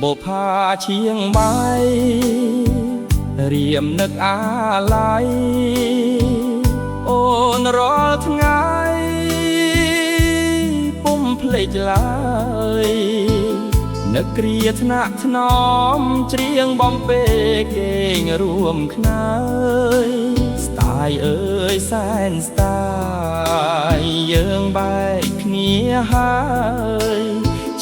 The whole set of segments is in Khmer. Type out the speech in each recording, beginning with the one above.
បុផាឈៀងម៉ៃរៀមនឹកអាឡ័យអូនរាល់ថ្ងៃពុំភ្លេចឡើយនឹកគ្រាថ្នាក់ថ្នមច្រៀងបំពេគេងរួមខ្នើយស្តាយអើយសែនស្តាយយើងបែកគ្នាហើយ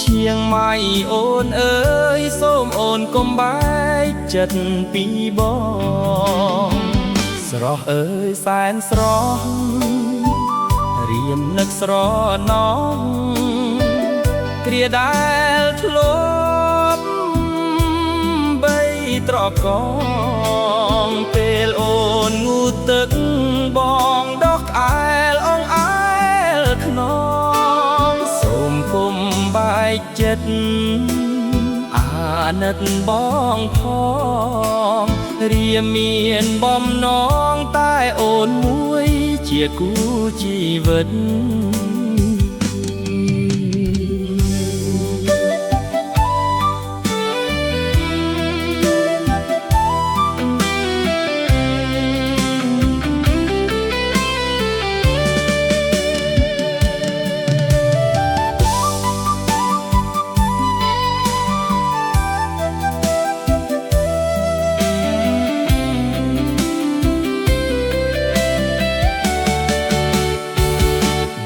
ឈៀងម៉ៃអូនអើយសូមអូនកុំបែកចិត្តពីបងស្រស់អើយសែនស្រស់រៀមនឹកស្រណងគ្រាដែលធ្លាប់បីត្រកងពេលអូនងូតទឹកបងដកក្អែលអងអែលខ្នងសូមគុំបែកចិត្តអាណិតបងផងរៀមមានបំណងតែអូនមួយជាគូជីវិត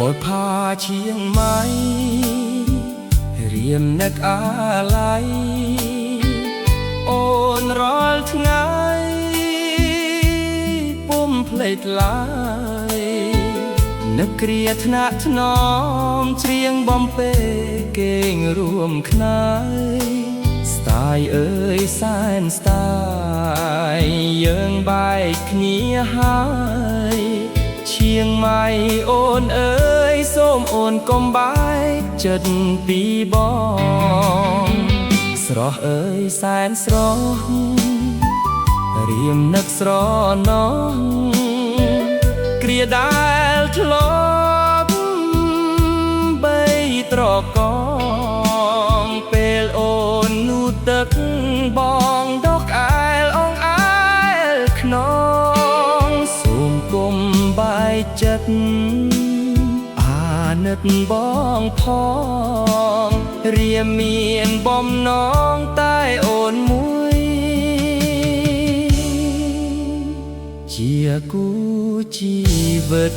បុផាឈៀងម៉ៃរៀមនឹកអាឡ័យអូនរាល់ថ្ងៃពុំភ្លេចឡើយនឹកគ្រាថ្នាក់ថ្នមច្រៀងបំពេគេងរួមខ្នើយស្តាយអើយសែនស្តាយយើងបែកគ្នាហើយឈៀងម៉ៃអូនអើយសូមអូនកុំបែកចិត្តពីបងស្រស់អើយសែនស្រស់រៀមនឹកស្រណងគ្រាដែលធ្លាប់បីត្រកងពេលអូននូទឹកបងដកក្អែលអងអែលខ្នងសូមគុំបែកចិត្តអាណិតបងផងរៀមមានបំណងតែអូនមួយជាគូជីវិត